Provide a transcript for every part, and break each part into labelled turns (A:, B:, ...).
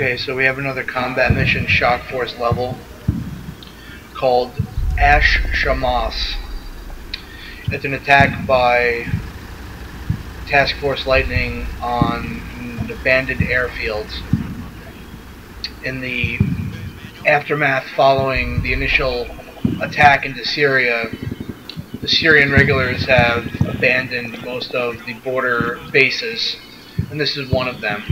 A: Okay, so we have another combat mission, shock force level, called Shammas. It's an attack by Task Force Lightning on an abandoned airfields. In the aftermath following the initial attack into Syria, the Syrian regulars have abandoned most of the border bases, and this is one of them.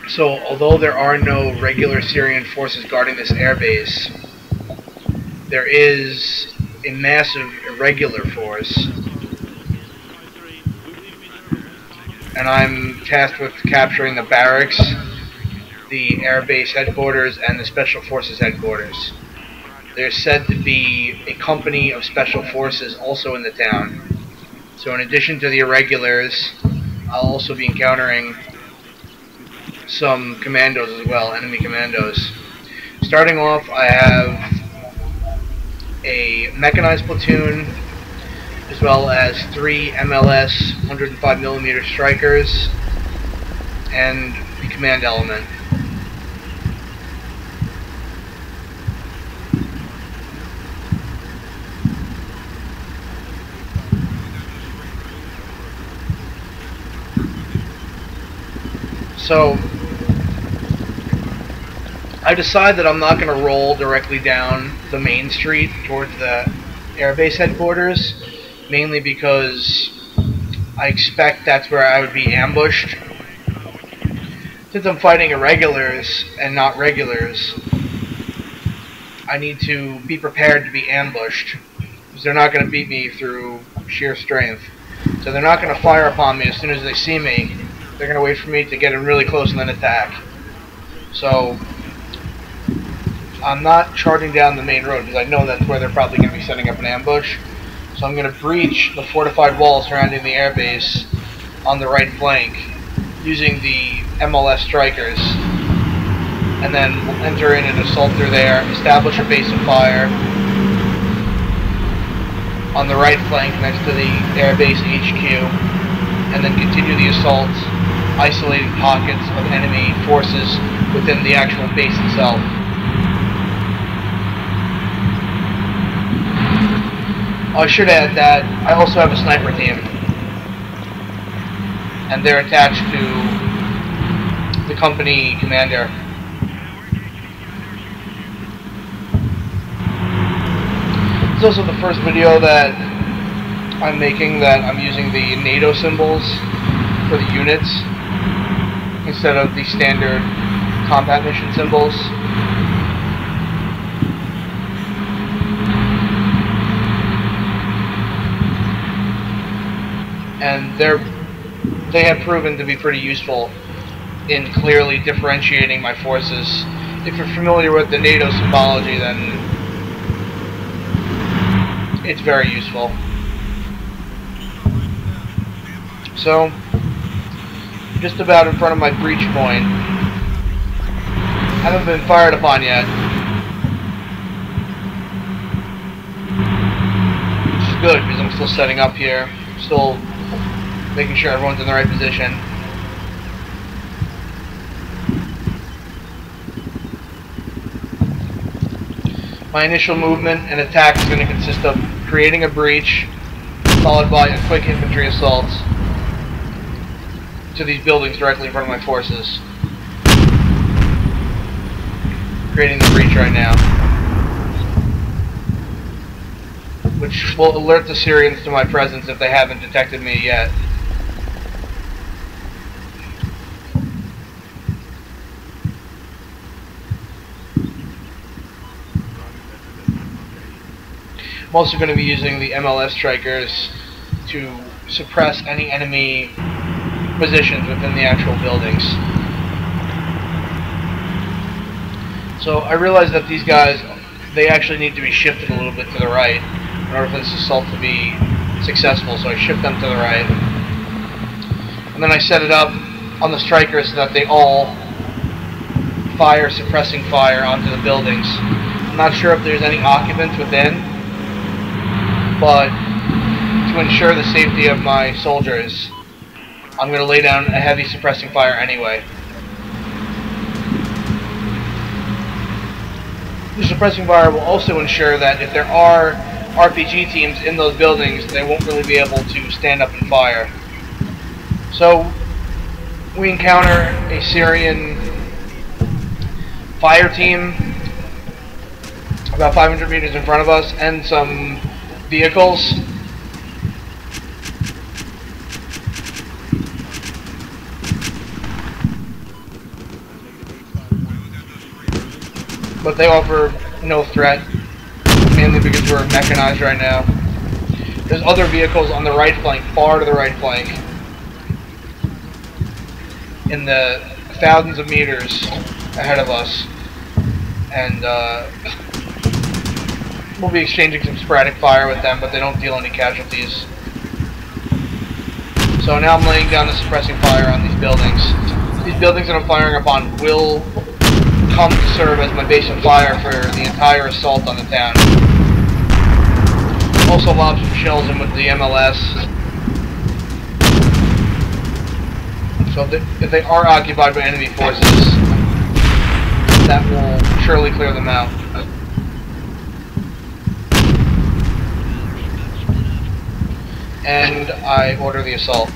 A: So, although there are no regular Syrian forces guarding this airbase, there is a massive irregular force, and I'm tasked with capturing the barracks, the airbase headquarters, and the special forces headquarters. There's said to be a company of special forces also in the town. So in addition to the irregulars, I'll also be encountering some commandos as well, enemy commandos. Starting off, I have a mechanized platoon, as well as 3 MLS 105mm strikers, and the command element. So, I decide that I'm not going to roll directly down the main street towards the airbase headquarters, mainly because I expect that's where I would be ambushed. Since I'm fighting irregulars and not regulars, I need to be prepared to be ambushed, because they're not going to beat me through sheer strength. So they're not going to fire upon me as soon as they see me. They're going to wait for me to get in really close and then attack. So, I'm not charging down the main road because I know that's where they're probably going to be setting up an ambush. So I'm going to breach the fortified wall surrounding the airbase on the right flank using the MLS strikers. And then we'll enter in an assault through there, establish a base of fire on the right flank next to the airbase HQ, and then continue the assault, isolating pockets of enemy forces within the actual base itself. I should add that I also have a sniper team, and they're attached to the company commander. This is also the first video that I'm making that I'm using the NATO symbols for the units instead of the standard combat mission symbols. And they have proven to be pretty useful in clearly differentiating my forces. If you're familiar with the NATO symbology, then it's very useful. So, just about in front of my breach point. I haven't been fired upon yet, which is good because I'm still setting up here, still making sure everyone's in the right position. My initial movement and attack is going to consist of creating a breach, followed by a quick infantry assault to these buildings directly in front of my forces. Creating the breach right now, which will alert the Syrians to my presence if they haven't detected me yet. I'm also going to be using the MLS strikers to suppress any enemy positions within the actual buildings. So I realize that these guys, they actually need to be shifted a little bit to the right in order for this assault to be successful, so I shift them to the right. And then I set it up on the strikers so that they all fire suppressing fire onto the buildings. I'm not sure if there's any occupants within, but to ensure the safety of my soldiers, I'm going to lay down a heavy suppressing fire anyway. The suppressing fire will also ensure that if there are RPG teams in those buildings, they won't really be able to stand up and fire. So we encounter a Syrian fire team about 500 meters in front of us and some vehicles. But they offer no threat, mainly because we're mechanized right now. There's other vehicles on the right flank, far to the right flank, in the thousands of meters ahead of us, and we'll be exchanging some sporadic fire with them, but they don't deal any casualties. So now I'm laying down the suppressing fire on these buildings. These buildings that I'm firing upon will come to serve as my base of fire for the entire assault on the town. Also lob some shells in with the MLS. So if they are occupied by enemy forces, that will surely clear them out. And I order the assault.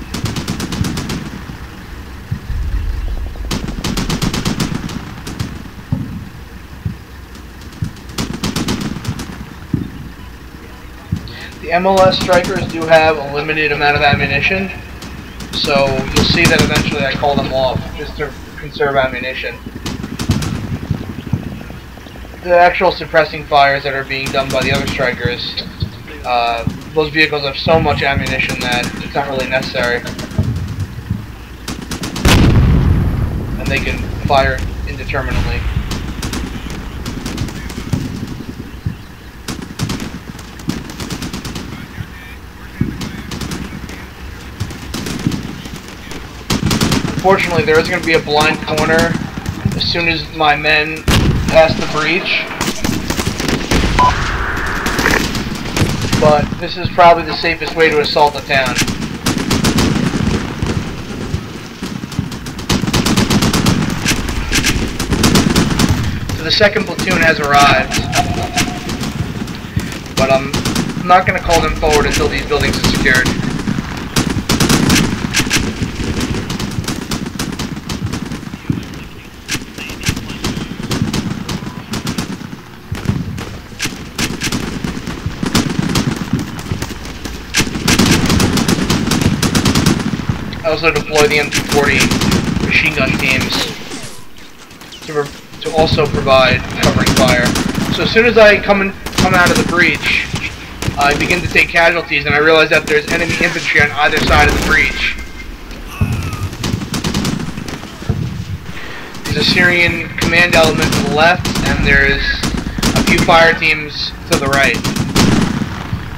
A: The MLS strikers do have a limited amount of ammunition, so you'll see that eventually I call them off just to conserve ammunition. The actual suppressing fires that are being done by the other strikers, those vehicles have so much ammunition that it's not really necessary, and they can fire indeterminately. Unfortunately, there is going to be a blind corner as soon as my men pass the breach. But this is probably the safest way to assault the town. So the second platoon has arrived, but I'm not going to call them forward until these buildings are secured. I also deploy the M240 machine gun teams to also provide covering fire. So as soon as I come out of the breach, I begin to take casualties, and I realize that there's enemy infantry on either side of the breach. There's a Syrian command element to the left, and there's a few fire teams to the right.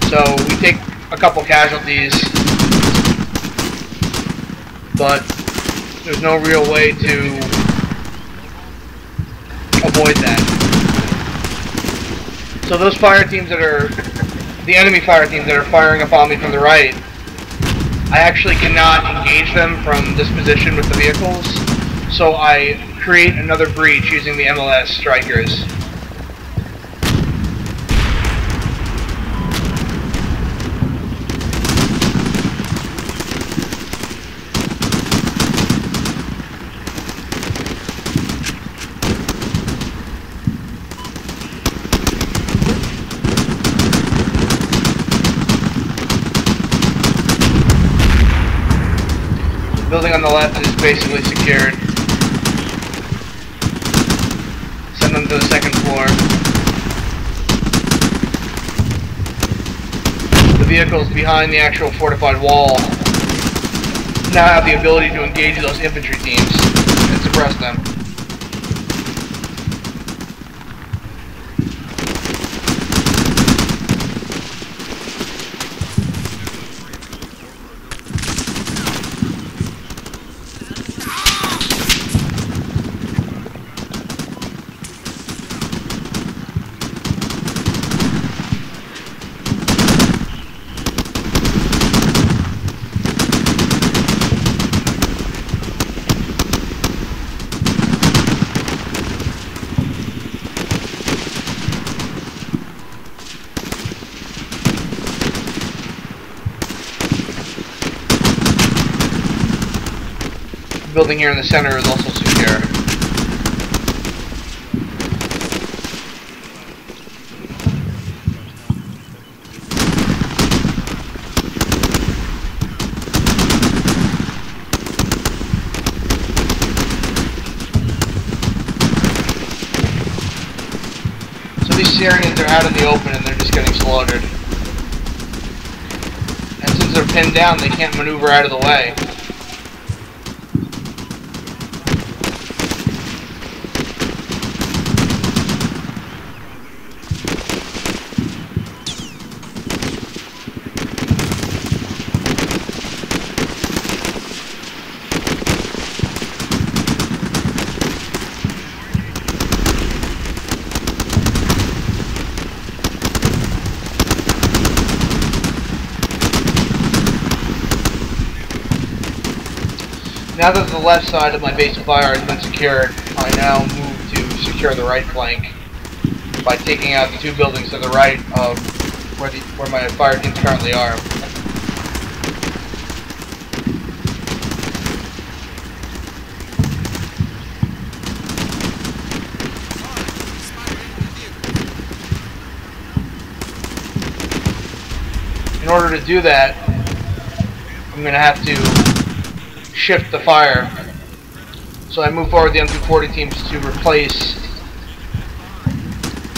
A: So we take a couple casualties, but there's no real way to avoid that. So those fire teams that are, the enemy fire teams that are firing upon me from the right, I actually cannot engage them from this position with the vehicles, so I create another breach using the MLS strikers. The building on the left is basically secured. Send them to the second floor. The vehicles behind the actual fortified wall now have the ability to engage those infantry teams and suppress them. The building here in the center is also secure. So these Syrians are out in the open and they're just getting slaughtered. And since they're pinned down, they can't maneuver out of the way. Now that the left side of my base of fire has been secured, I now move to secure the right flank by taking out the 2 buildings to the right of where my fire teams currently are. In order to do that, I'm going to have to shift the fire. So I move forward the M240 teams to replace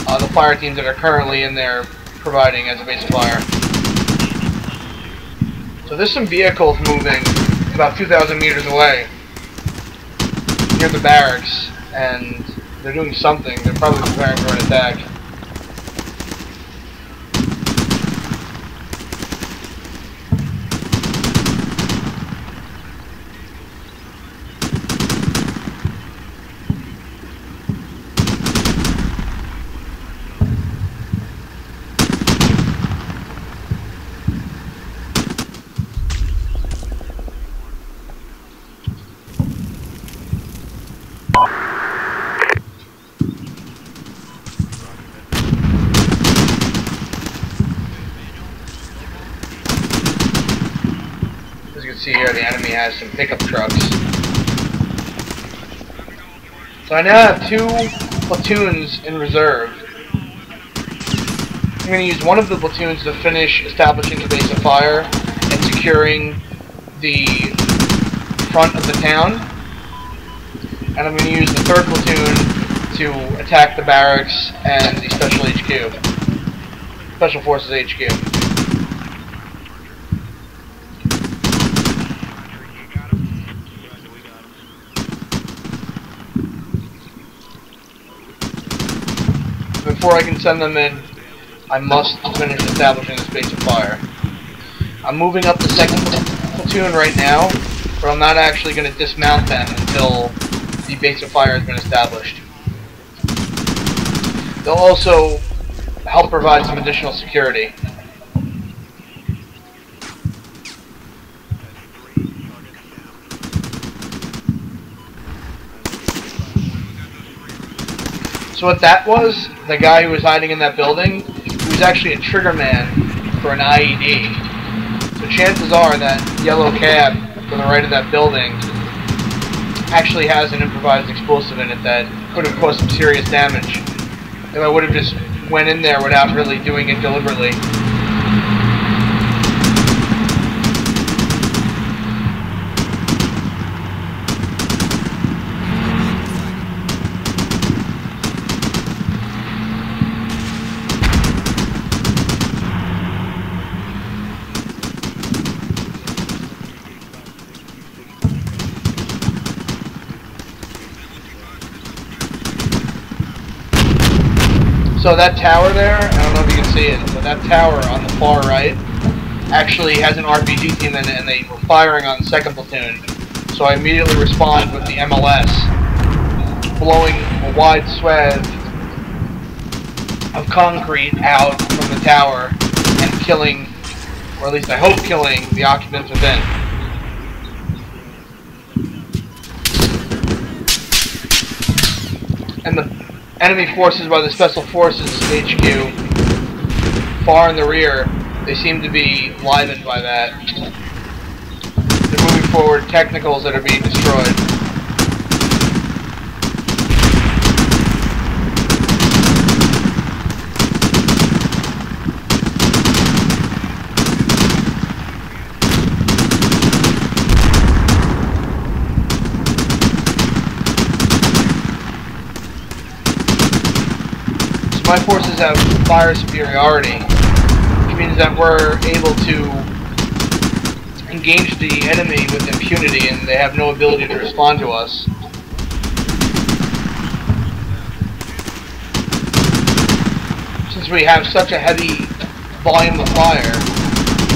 A: the fire teams that are currently in there providing as a base of fire. So there's some vehicles moving about 2,000 meters away near the barracks, and they're doing something. They're probably preparing for an attack. As you can see here, the enemy has some pickup trucks. So I now have 2 platoons in reserve. I'm going to use one of the platoons to finish establishing the base of fire and securing the front of the town. And I'm going to use the 3rd platoon to attack the barracks and the Special HQ. Special Forces HQ. Before I can send them in, I must finish establishing this base of fire. I'm moving up the 2nd platoon right now, but I'm not actually going to dismount them until the base of fire has been established. They'll also help provide some additional security. So what that was, the guy who was hiding in that building, he was actually a trigger man for an IED. So chances are that yellow cab to the right of that building actually has an improvised explosive in it that could have caused some serious damage if I would have just went in there without really doing it deliberately. So that tower there, I don't know if you can see it, but that tower on the far right actually has an RPG team in it, and they were firing on the 2nd platoon. So I immediately respond with the MLS, blowing a wide swathe of concrete out from the tower and killing, or at least I hope killing, the occupants within. And the enemy forces by the Special Forces HQ, far in the rear, they seem to be livened by that. They're moving forward technicals that are being destroyed. my forces have fire superiority, which means that we're able to engage the enemy with impunity and they have no ability to respond to us. Since we have such a heavy volume of fire,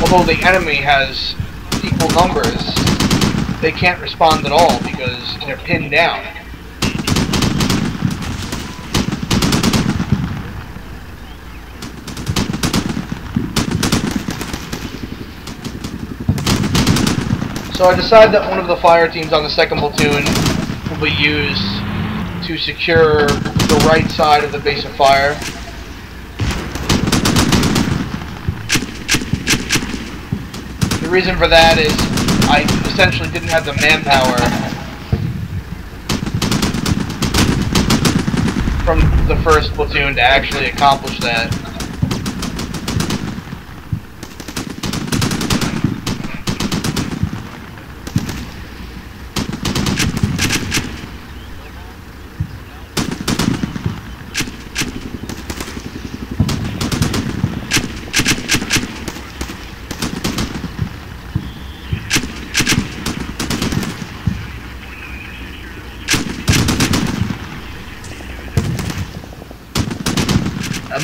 A: although the enemy has equal numbers, they can't respond at all because they're pinned down. So I decided that one of the fire teams on the 2nd platoon will be used to secure the right side of the base of fire. The reason for that is I essentially didn't have the manpower from the 1st platoon to actually accomplish that.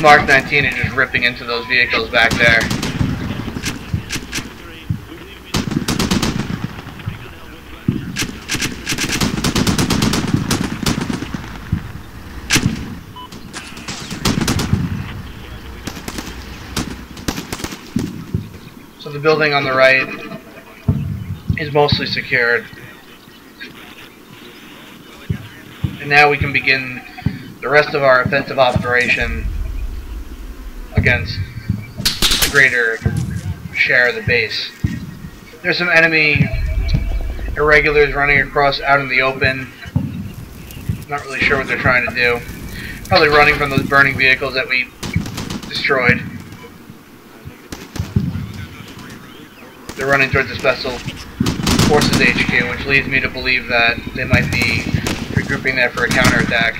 A: Mark 19 is just ripping into those vehicles back there. So the building on the right is mostly secured. And now we can begin the rest of our offensive operation against the greater share of the base. There's some enemy irregulars running across out in the open. Not really sure what they're trying to do. Probably running from those burning vehicles that we destroyed. They're running towards the Special Forces HQ, which leads me to believe that they might be regrouping there for a counterattack.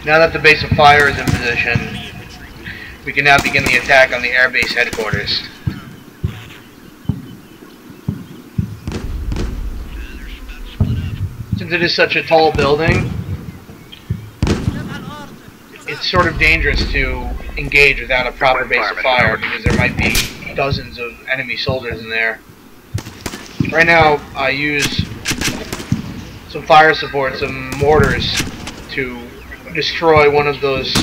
A: Now that the base of fire is in position, we can now begin the attack on the airbase headquarters. Since it is such a tall building, it's sort of dangerous to engage without a proper base of fire because there might be dozens of enemy soldiers in there. Right now, I use some fire support, some mortars to destroy one of those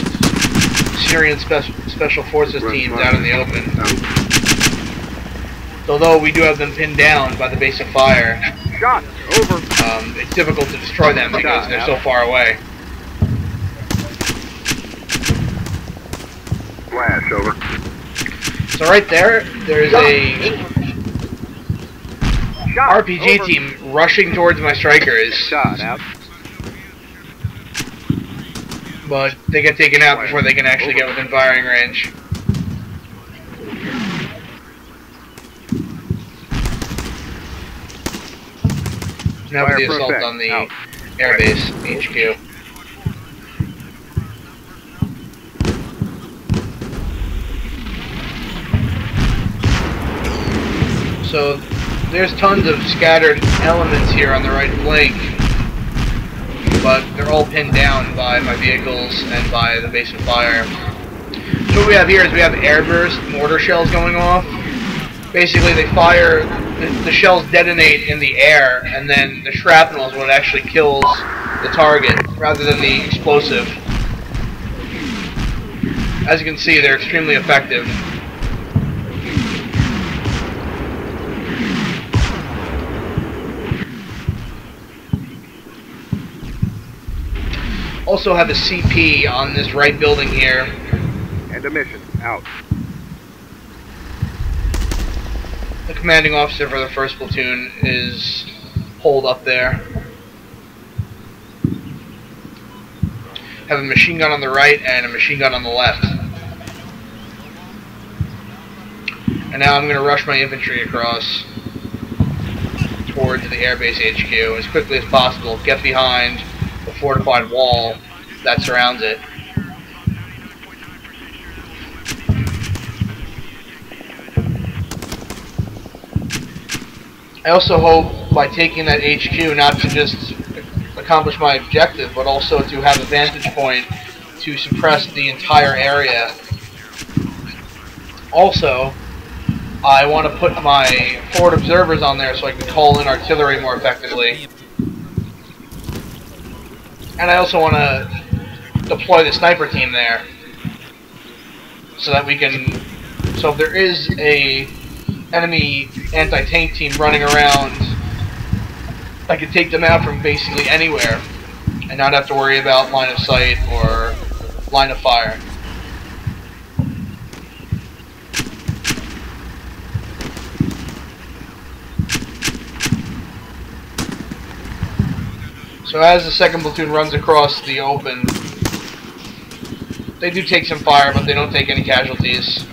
A: Syrian special forces teams out in the open. Although we do have them pinned down by the base of fire,
B: over.
A: It's difficult to destroy them because they're so far away.
B: Flash, over.
A: So right there, there's a RPG team rushing towards my strikers.
B: Shot out.
A: But they get taken out before they can actually get within firing range. Now for the assault on the airbase HQ. So there's tons of scattered elements here on the right flank, but they're all pinned down by my vehicles and by the base of fire. So what we have here is we have airburst mortar shells going off. Basically they fire, the shells detonate in the air, and then the shrapnel is what actually kills the target rather than the explosive. As you can see, they're extremely effective. Also have a CP on this right building here.
B: End of mission. Out.
A: The commanding officer for the 1st platoon is holed up there. Have a machine gun on the right and a machine gun on the left. And now I'm going to rush my infantry across towards the airbase HQ as quickly as possible. Get behind the fortified wall that surrounds it. I also hope by taking that HQ not to just accomplish my objective, but also to have a vantage point to suppress the entire area. Also, I want to put my forward observers on there so I can call in artillery more effectively. And I also want to deploy the sniper team there so that we can, so if there is a enemy anti-tank team running around, I can take them out from basically anywhere and not have to worry about line of sight or line of fire. So as the 2nd platoon runs across the open, they do take some fire, but they don't take any casualties.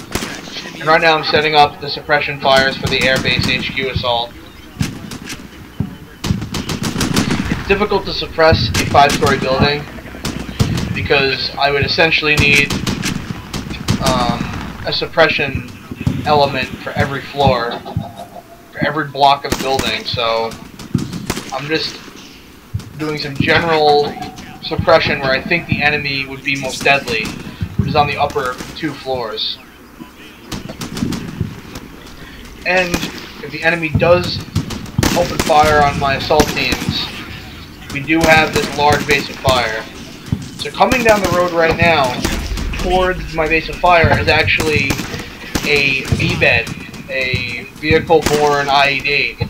A: And right now I'm setting up the suppression fires for the airbase HQ assault. It's difficult to suppress a 5-story building because I would essentially need a suppression element for every floor, for every block of the building. So I'm just doing some general suppression where I think the enemy would be most deadly, which is on the upper 2 floors. And if the enemy does open fire on my assault teams, we do have this large base of fire. So coming down the road right now towards my base of fire is actually a VBIED, a vehicle-borne IED.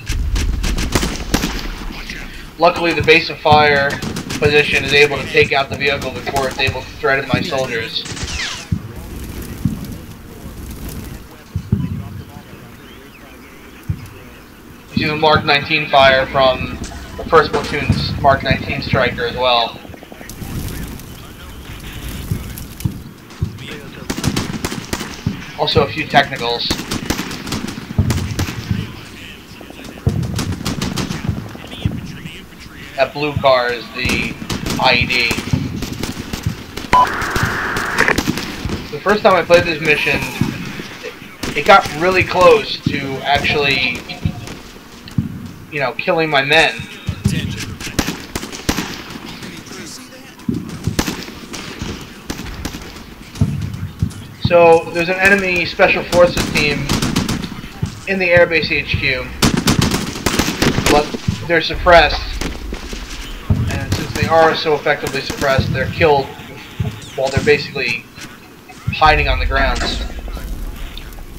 A: Luckily, the base of fire position is able to take out the vehicle before it's able to threaten my soldiers. You see the Mark 19 fire from the 1st platoon's Mark 19 striker as well. Also a few technicals. That blue car is the IED. The first time I played this mission, it got really close to actually, you know, killing my men. So there's an enemy special forces team in the airbase HQ, but they're suppressed. And since they are so effectively suppressed, they're killed while they're basically hiding on the grounds.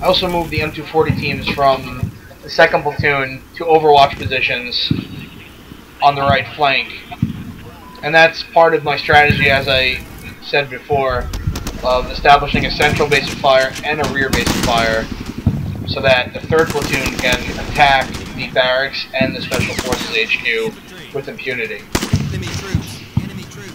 A: I also moved the M240 teams from the 2nd platoon to overwatch positions on the right flank. And that's part of my strategy, as I said before, of establishing a central base of fire and a rear base of fire so that the 3rd platoon can attack the barracks and the Special Forces HQ with impunity.
C: Enemy troops. Enemy troops.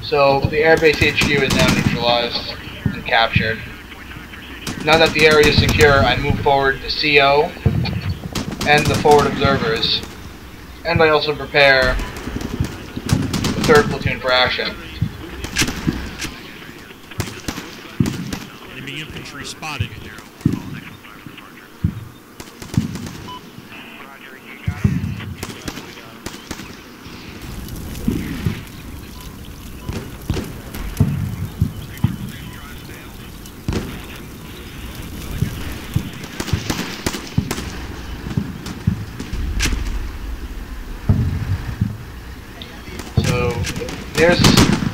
A: So the airbase HQ is now neutralized and captured. Now that the area is secure, I move forward to CO and the forward observers, and I also prepare the 3rd platoon for action.
C: Enemy infantry spotted.
A: There's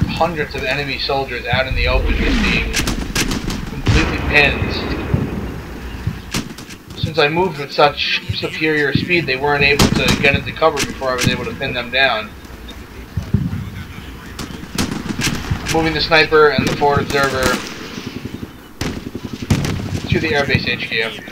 A: hundreds of enemy soldiers out in the open just being completely pinned. Since I moved with such superior speed, they weren't able to get into cover before I was able to pin them down. Moving the sniper and the forward observer to the airbase HQ.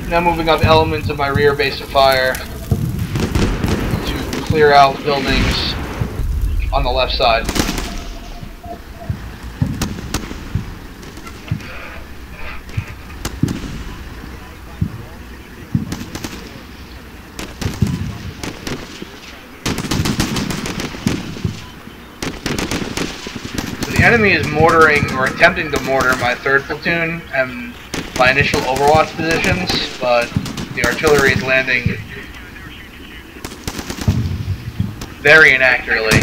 A: Now moving up elements of my rear base of fire to clear out buildings on the left side. So the enemy is mortaring or attempting to mortar my 3rd platoon and my initial overwatch positions, but the artillery is landing very inaccurately.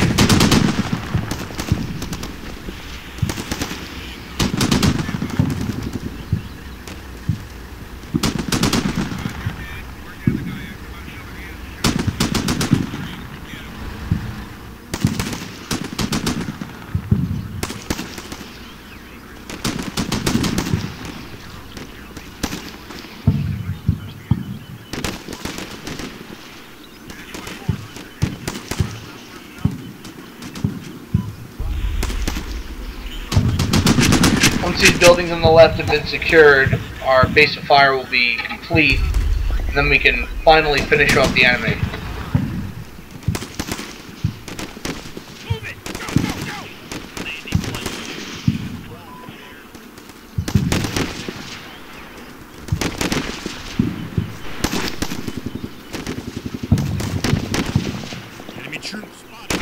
A: Once these buildings on the left have been secured, our base of fire will be complete, and then we can finally finish off the enemy.
D: Enemy troops spotted.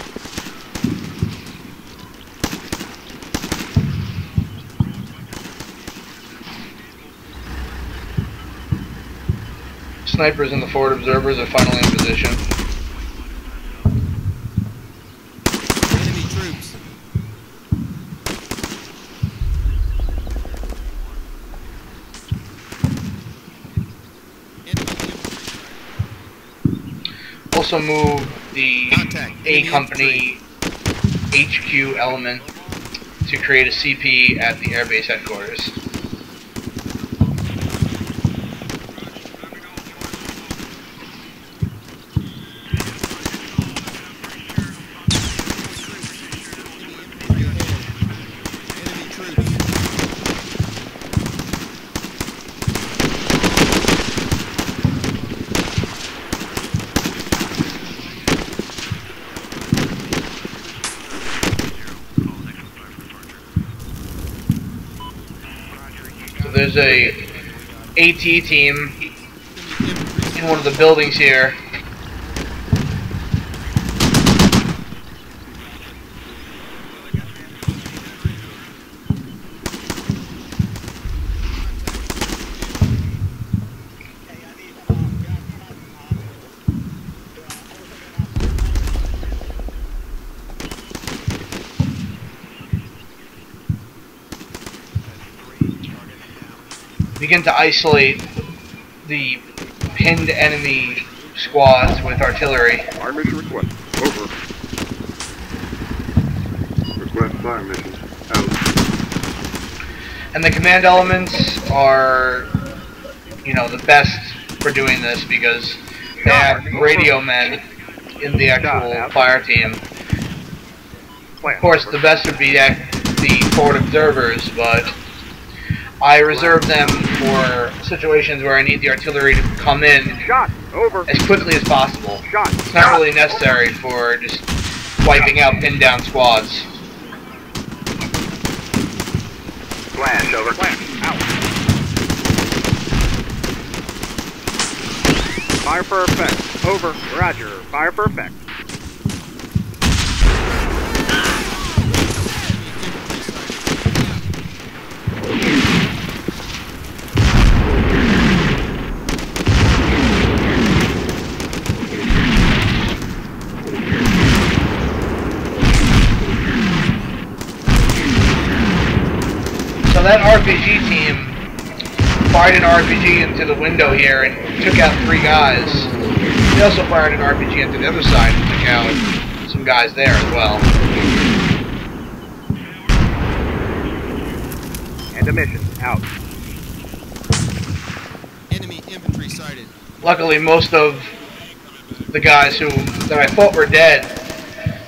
A: Snipers and the forward observers are finally in position.
C: Enemy troops.
A: Also move the
C: Contact.
A: A Company HQ element to create a CP at the airbase headquarters. There's a AT team in one of the buildings here. Begin to isolate the pinned enemy squads with artillery.
B: Fire mission request. Over. Request fire mission. Out.
A: And the command elements are, you know, the best for doing this because they have radio men in the actual fire team. Of course, the best would be the forward observers, but I reserve them for situations where I need the artillery to come in as quickly as possible. It's not really necessary for just wiping out pinned down squads.
B: Flash, over. Flash, out. Fire for effect. Over. Roger. Fire for effect.
A: So that RPG team fired an RPG into the window here and took out 3 guys. They also fired an RPG into the other side and took out some guys there as well.
B: End of mission. Out.
C: Enemy infantry sighted.
A: Luckily, most of the guys that I thought were dead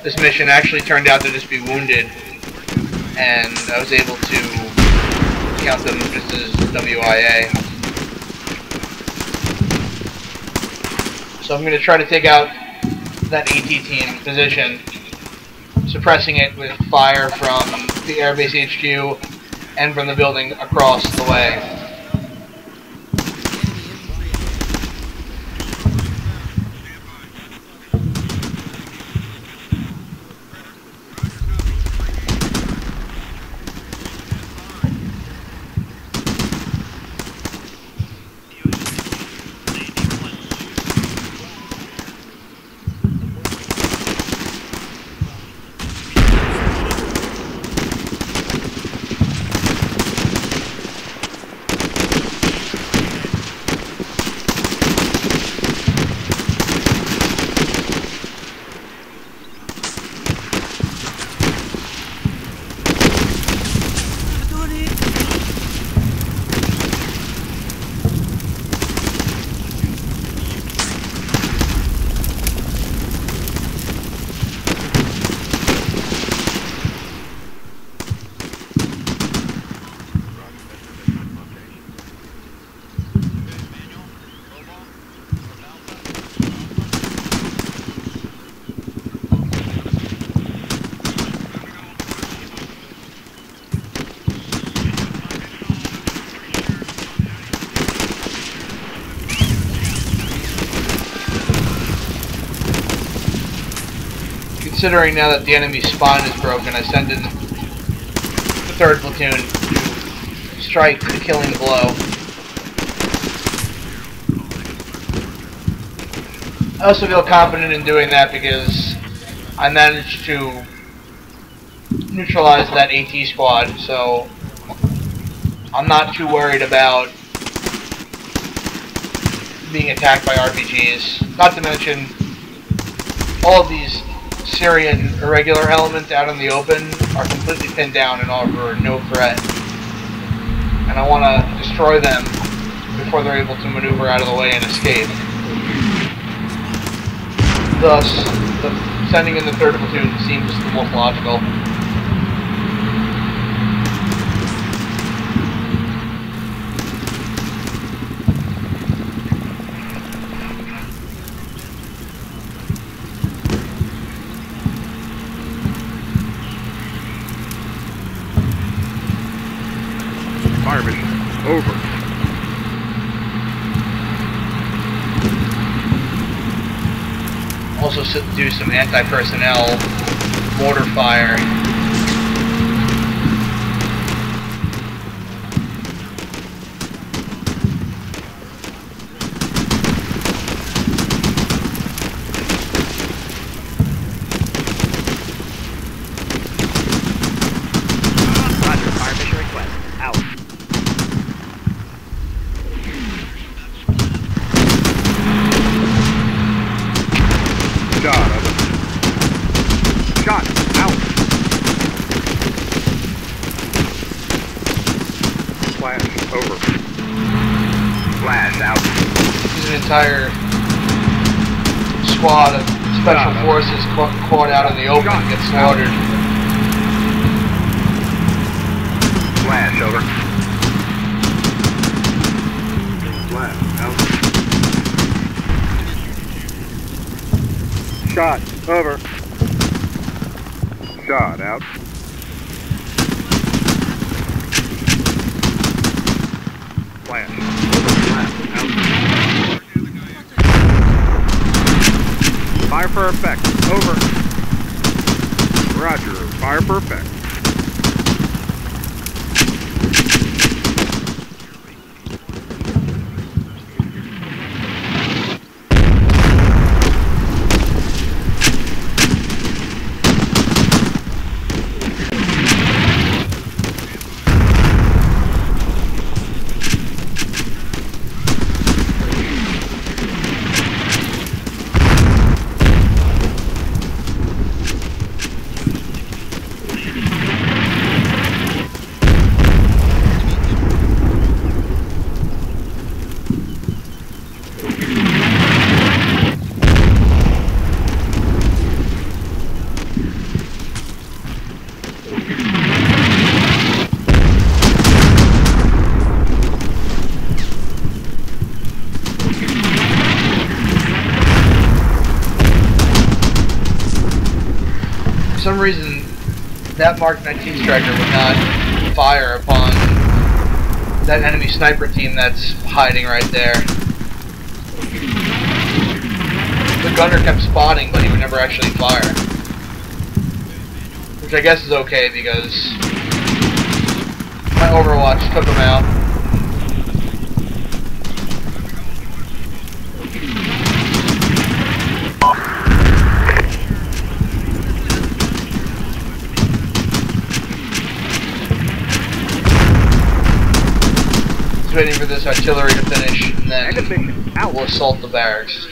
A: this mission actually turned out to just be wounded, and I was able to count them just as WIA. So I'm going to try to take out that AT team position, suppressing it with fire from the airbase HQ and from the building across the way. Considering now that the enemy's spine is broken, I send in the 3rd platoon to strike the killing blow. I also feel confident in doing that because I managed to neutralize that AT squad, so I'm not too worried about being attacked by RPGs. Not to mention, all of these Syrian irregular elements out in the open are completely pinned down and offer no threat. And I want to destroy them before they're able to maneuver out of the way and escape. Thus, sending in the 3rd platoon seems the most logical.
B: Fire mission. Over.
A: Also do some anti-personnel mortar fire.
B: Roger. Fire mission request. Out. Shot. Over. Shot. Out. Flash. Over. Flash. Out.
A: This is an entire squad of special forces caught out in the open and get slaughtered.
B: Flash. Over. Flash. Out. Shot. Over. Shot. Out. Flash. Out. Fire for effect. Over. Roger. Fire for effect.
A: For some reason, that Mark 19 striker would not fire upon that enemy sniper team that's hiding right there. The gunner kept spotting, but he would never actually fire. Which I guess is okay, because my Overwatch took him out. Waiting for this artillery to finish, and then we'll assault the barracks.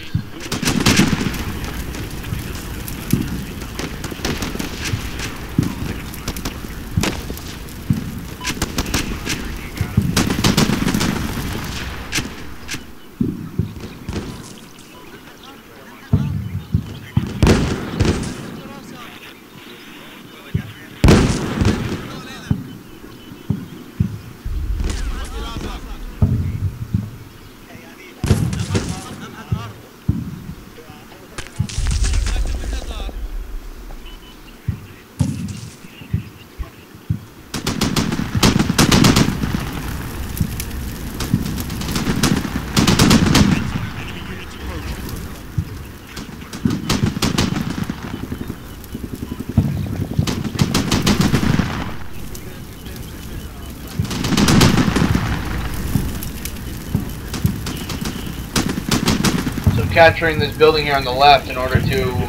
A: Capturing this building here on the left in order to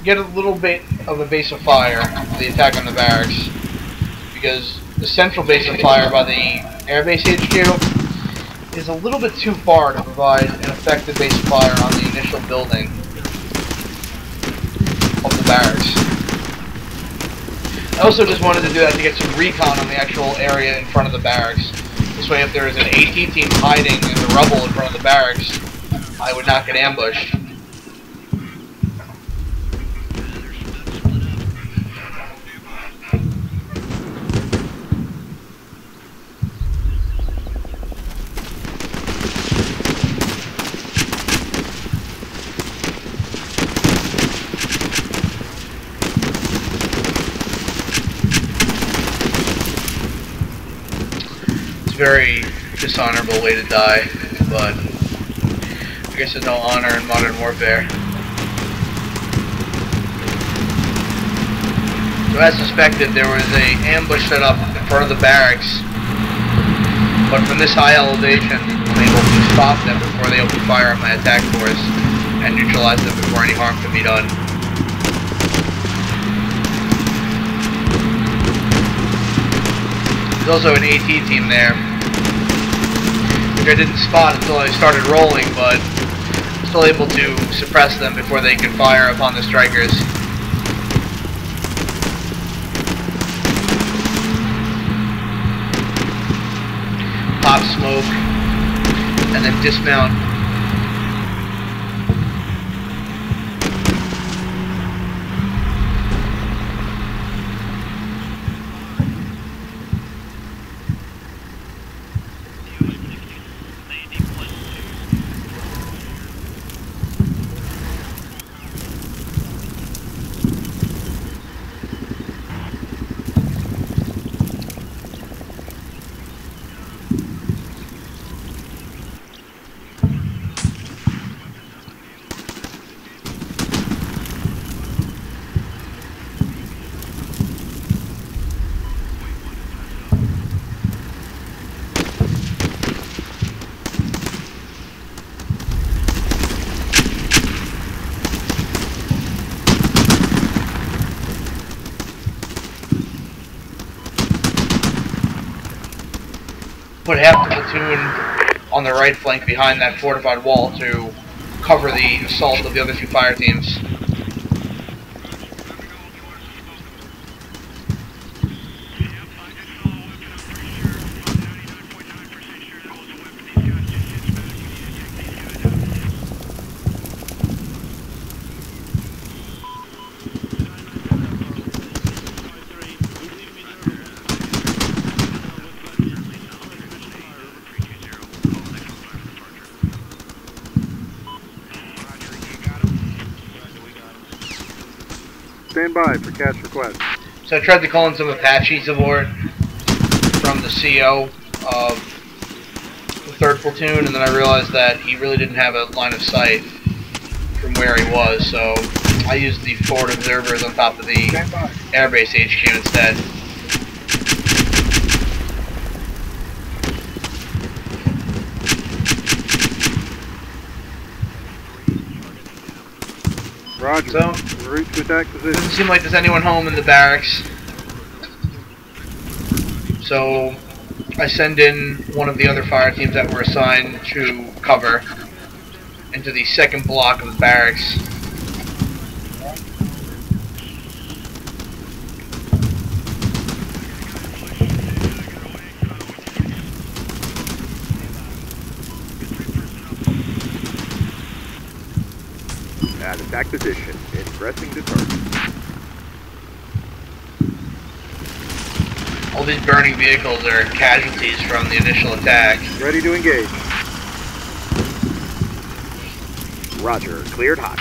A: get a little bit of a base of fire for the attack on the barracks, because the central base of fire by the airbase HQ is a little bit too far to provide an effective base of fire on the initial building of the barracks. I also just wanted to do that to get some recon on the actual area in front of the barracks. This way, if there is an AT team hiding in the rubble in front of the barracks, I would not get ambushed. It's a very dishonorable way to die, but I guess there's no honor in modern warfare. So as suspected, there was an ambush set up in front of the barracks, but from this high elevation, I'm able to stop them before they open fire on my attack force and neutralize them before any harm can be done. There's also an AT team there, which I didn't spot until I started rolling, but still able to suppress them before they can fire upon the strikers. Pop smoke, and then dismount. put half the platoon on the right flank behind that fortified wall to cover the assault of the other two fire teams.
B: Stand by for catch request.
A: So I tried to call in some Apaches aboard from the CO of the 3rd platoon, and then I realized that he really didn't have a line of sight from where he was, so I used the forward observers on top of the airbase HQ instead.
B: Roger.
A: So,
B: Route to attack position.
A: doesn't seem like there's anyone home in the barracks. So I send in one of the other fire teams that were assigned to cover into the 2nd block of the barracks.
B: At attack position, pressing the target.
A: All these burning vehicles are casualties from the initial attack.
B: Ready to engage. Roger, cleared hot.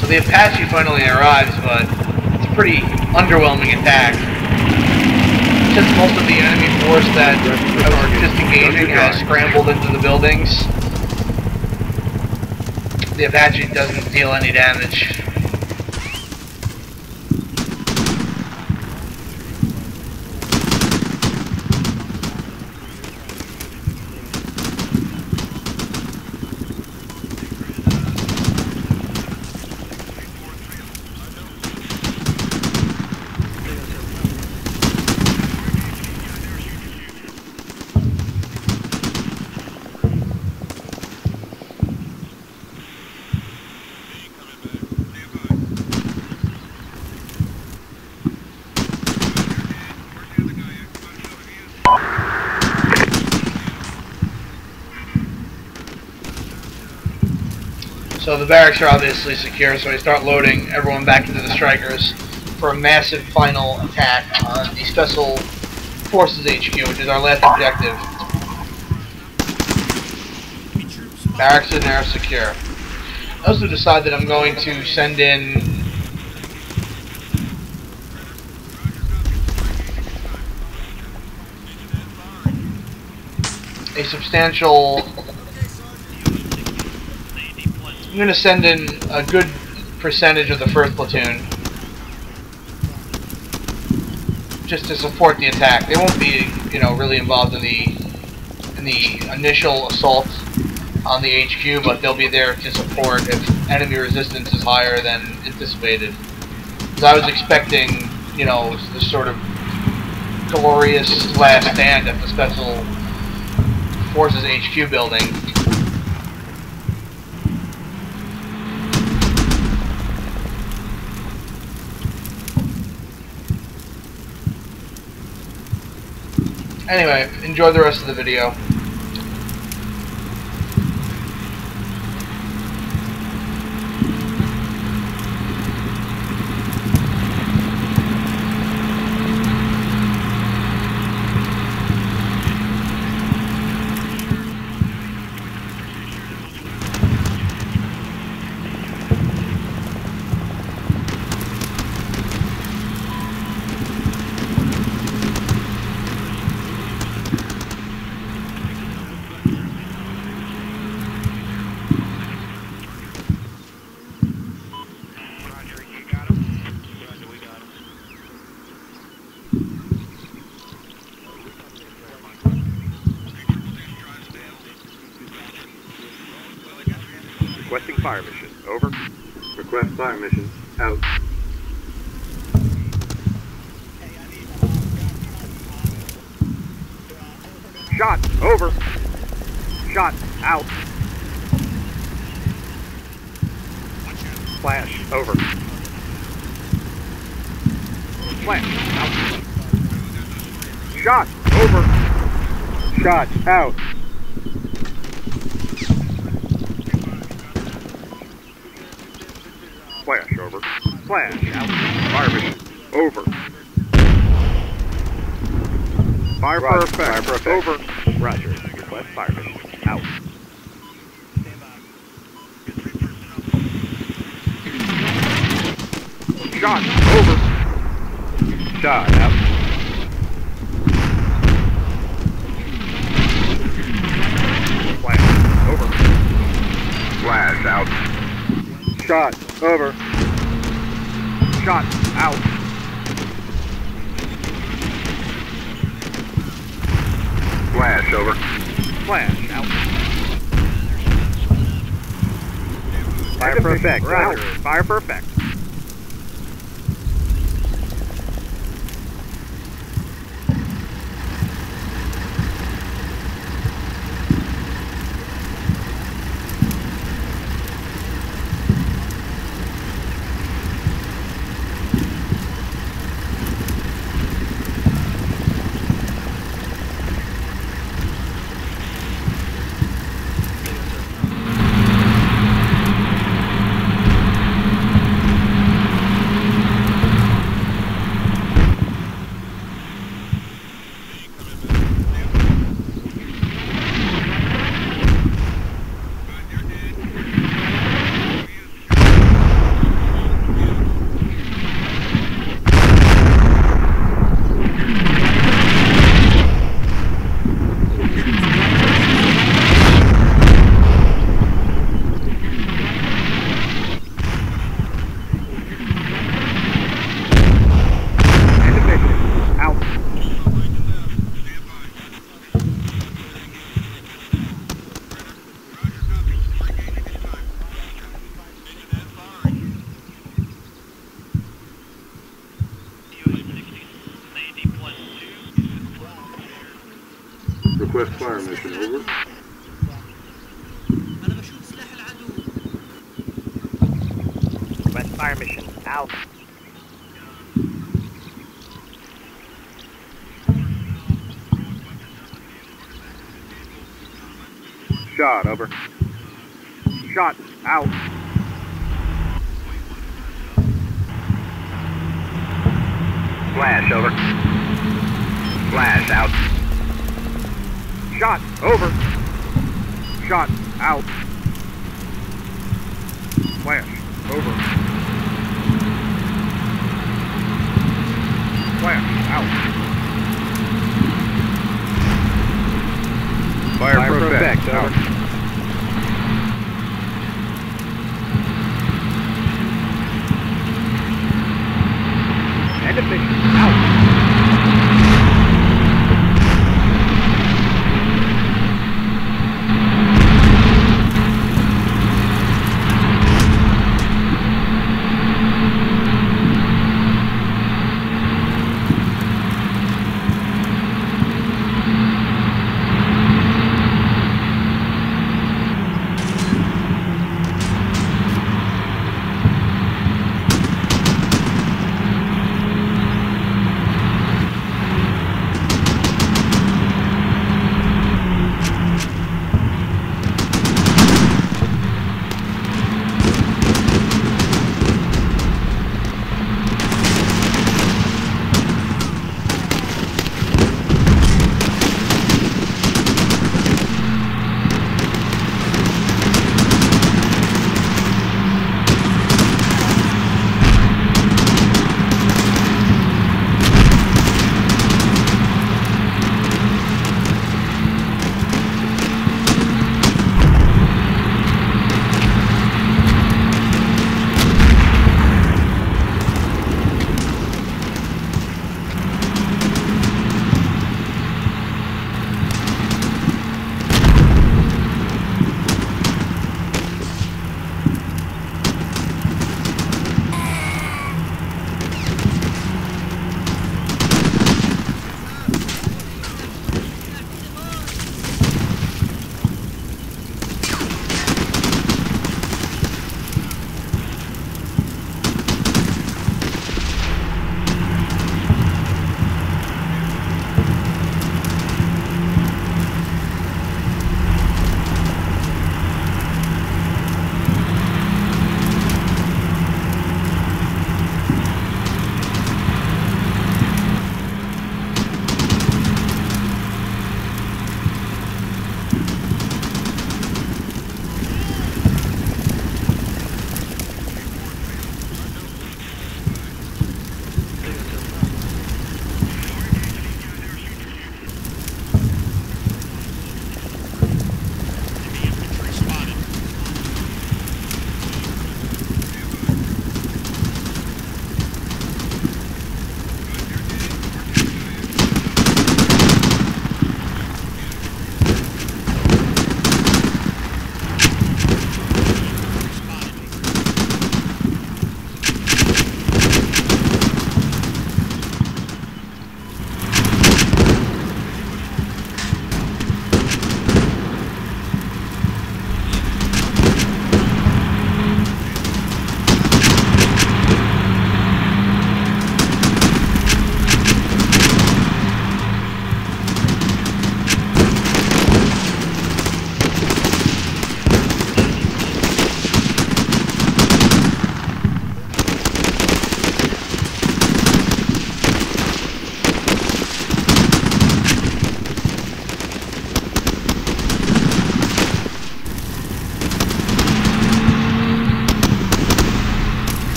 A: So the Apache finally arrives, but it's a pretty underwhelming attack. Since most of the enemy force that are just engaging has scrambled into the buildings, the Apache doesn't deal any damage. So the barracks are obviously secure, so I start loading everyone back into the strikers for a massive final attack on the Special Forces HQ, which is our last objective. Barracks are now secure. I also decide that I'm going to send in a substantial... I'm going to send in a good percentage of the 1st platoon just to support the attack. They won't be, you know, really involved in the initial assault on the HQ, but they'll be there to support if enemy resistance is higher than anticipated. Because I was expecting, you know, this sort of glorious last stand at the Special Forces HQ building. Anyway, enjoy the rest of the video.
B: Requesting fire mission. Over. Request fire mission. Out. Shot. Over. Shot. Out. Flash. Over. Flash. Out. Shot. Over. Shot. Out. Flash. Over. Flash. Out. Fire mission. Over. Fire for effect. Fire for effect. Over. Roger. Request fire mission. Out. Shot. Over. Shot. Out. Flash. Over. Flash. Out. Shot. Over. Shot. Out. Flash. Over. Flash. Out. Fire for effect. Roger. Fire for effect.
E: Request fire mission, over.
B: Request fire mission. Out. Shot. Over. Shot. Out. Flash. Over. Flash. Out. Shot. Over. Shot. Out. Flash. Over. Flash. Out. Fire for effect. Out. End of mission. Out.